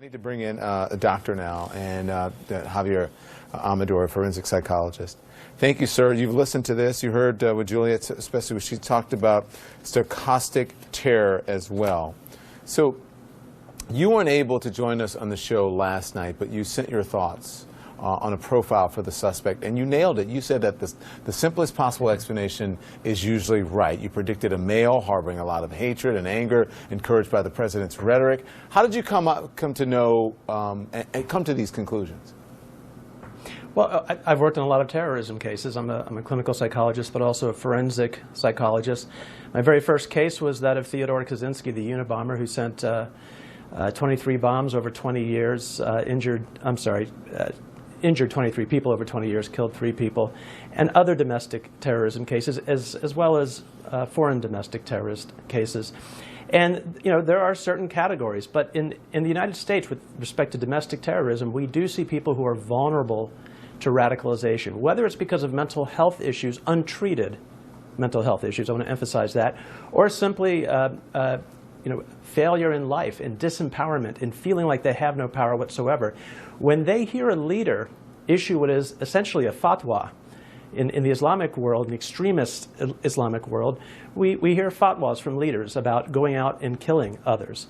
I need to bring in a doctor now, and Javier Amador, a forensic psychologist. Thank you, sir. You've listened to this. You heard what Juliet, especially when she talked about stochastic terror as well. So you weren't able to join us on the show last night, but you sent your thoughts on a profile for the suspect, and you nailed it. You said that the simplest possible explanation is usually right. You predicted a male harboring a lot of hatred and anger, encouraged by the president's rhetoric. How did you come to know and come to these conclusions? Well, I've worked on a lot of terrorism cases. I'm a clinical psychologist, but also a forensic psychologist. My very first case was that of Theodore Kaczynski, the Unabomber, who sent 23 bombs over 20 years, injured 23 people over 20 years, killed 3 people, and other domestic terrorism cases, as well as foreign domestic terrorist cases. And there are certain categories, but in the United States, with respect to domestic terrorism, we do see people who are vulnerable to radicalization, whether it's because of mental health issues, untreated mental health issues, I want to emphasize that, or simply failure in life and disempowerment and feeling like they have no power whatsoever. When they hear a leader issue what is essentially a fatwa in the Islamic world, an extremist Islamic world, we hear fatwas from leaders about going out and killing others.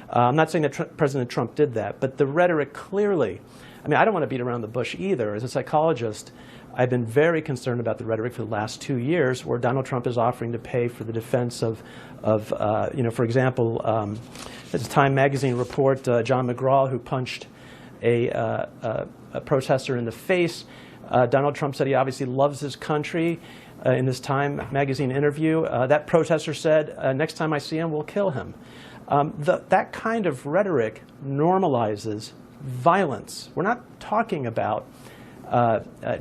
I'm not saying that President Trump did that, but the rhetoric clearly, I mean, I don't want to beat around the bush either. As a psychologist, I've been very concerned about the rhetoric for the last 2 years, where Donald Trump is offering to pay for the defense of for example, at the Time magazine report, John McGraw, who punched a protester in the face. Donald Trump said he obviously loves his country. In this Time magazine interview, that protester said, next time I see him, we'll kill him. That kind of rhetoric normalizes violence. We're not talking about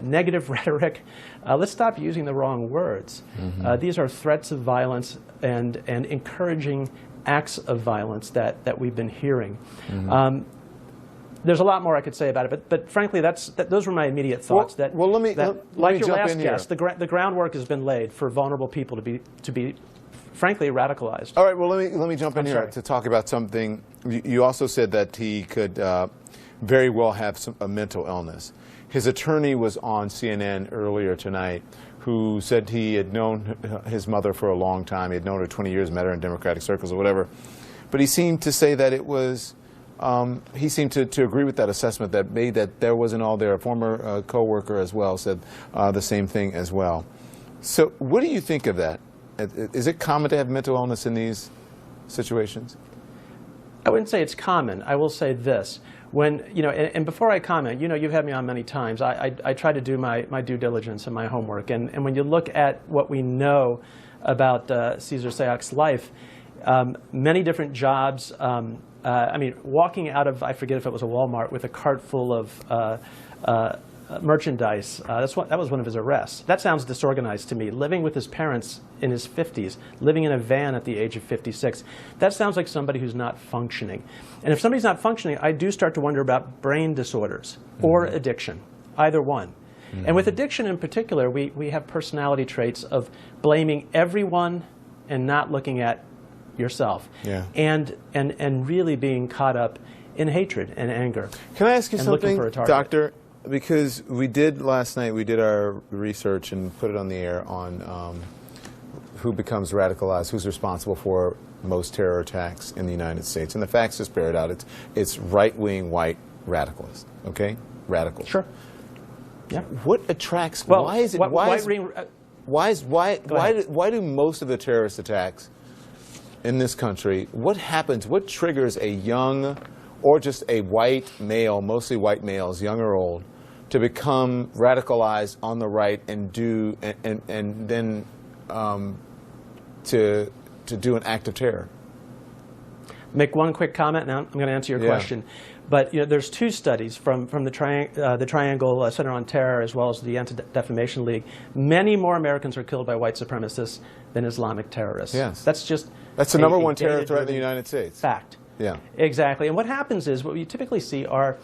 negative rhetoric. Let's stop using the wrong words. Mm-hmm. These are threats of violence and encouraging acts of violence that we've been hearing. Mm-hmm. There's a lot more I could say about it, but frankly, those were my immediate thoughts. Let me like your jump last in here. guest, the groundwork has been laid for vulnerable people to be frankly radicalized. All right. Well, let me jump in here to talk about something. You also said that he could very well have a mental illness. His attorney was on CNN earlier tonight, who said he had known his mother for a long time. He had known her 20 years, met her in Democratic circles or whatever. But he seemed to say that it was, he seemed to agree with that assessment that there wasn't all there. A former co-worker as well said the same thing as well. So what do you think of that? Is it common to have mental illness in these situations? I wouldn't say it's common. I will say this. When, and before I comment, you've had me on many times. I try to do my due diligence and my homework. And when you look at what we know about Cesar Sayoc's life, many different jobs, I mean, walking out of, I forget if it was a Walmart, with a cart full of merchandise, that was one of his arrests. That sounds disorganized to me. Living with his parents in his 50s, living in a van at the age of 56, that sounds like somebody who's not functioning. And if somebody's not functioning, I do start to wonder about brain disorders or addiction, either one. And with addiction in particular, we have personality traits of blaming everyone and not looking at yourself, and really being caught up in hatred and anger. Can I ask you something, Doctor? Because we did last night, we did our research and put it on the air on who becomes radicalized, who's responsible for most terror attacks in the United States. And the facts just bear it out. It's right-wing white radicalists, okay? Radicals. Sure. Yeah. What attracts, well, why do most of the terrorist attacks in this country, what happens, what triggers a young or just a white male, mostly white males, young or old, to become radicalized on the right and then to do an act of terror? Make one quick comment, now I'm going to answer your question. But there's 2 studies from the Triangle Center on Terror as well as the Anti-Defamation League. Many more Americans are killed by white supremacists than Islamic terrorists. Yes. That's the number one terror threat in the United States. Fact. Yeah. Exactly. And what happens is, what you typically see are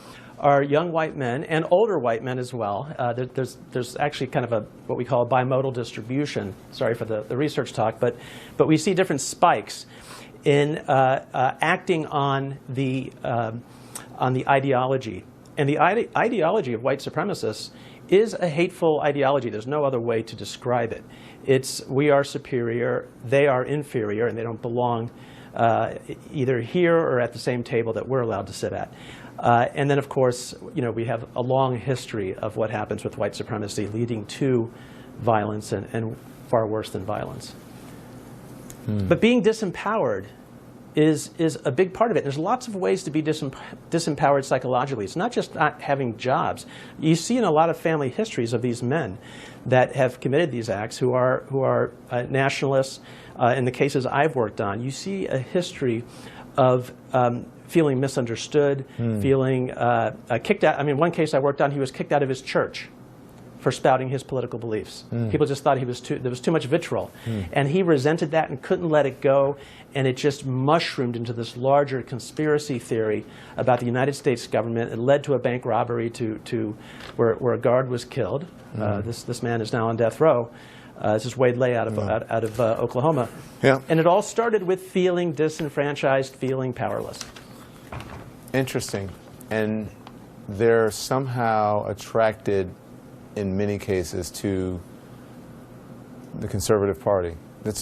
young white men and older white men as well. There's actually kind of what we call a bimodal distribution. Sorry for the research talk, but we see different spikes in acting on the on the ideology. And the ideology of white supremacists is a hateful ideology. There's no other way to describe it. It's we are superior, they are inferior, and they don't belong either here or at the same table that we're allowed to sit at. And then, of course, we have a long history of what happens with white supremacy leading to violence and far worse than violence. But being disempowered is a big part of it. There's lots of ways to be disempowered psychologically. It's not just not having jobs. You see in a lot of family histories of these men that have committed these acts who are nationalists. In the cases I've worked on, you see a history of feeling misunderstood, feeling kicked out. I mean, one case I worked on, he was kicked out of his church for spouting his political beliefs. People just thought there was too much vitriol. And he resented that and couldn't let it go, and it just mushroomed into this larger conspiracy theory about the United States government. It led to a bank robbery where a guard was killed. This man is now on death row. This is Wade Lay out of Oklahoma. Yeah. And it all started with feeling disenfranchised, feeling powerless. Interesting. And they're somehow attracted, in many cases, to the Conservative Party.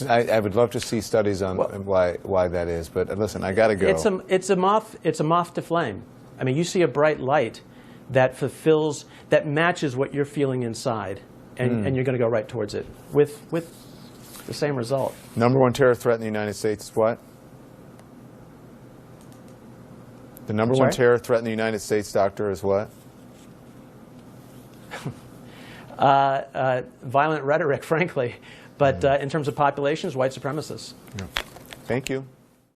I would love to see studies on why that is, but listen, I got to go. It's a moth to flame. I mean, you see a bright light that matches what you're feeling inside, and you're going to go right towards it with the same result. Number one terror threat in the United States is what? The number one terror threat in the United States, doctor, is what? Violent rhetoric, frankly. But in terms of populations, white supremacists. Yeah. Thank you.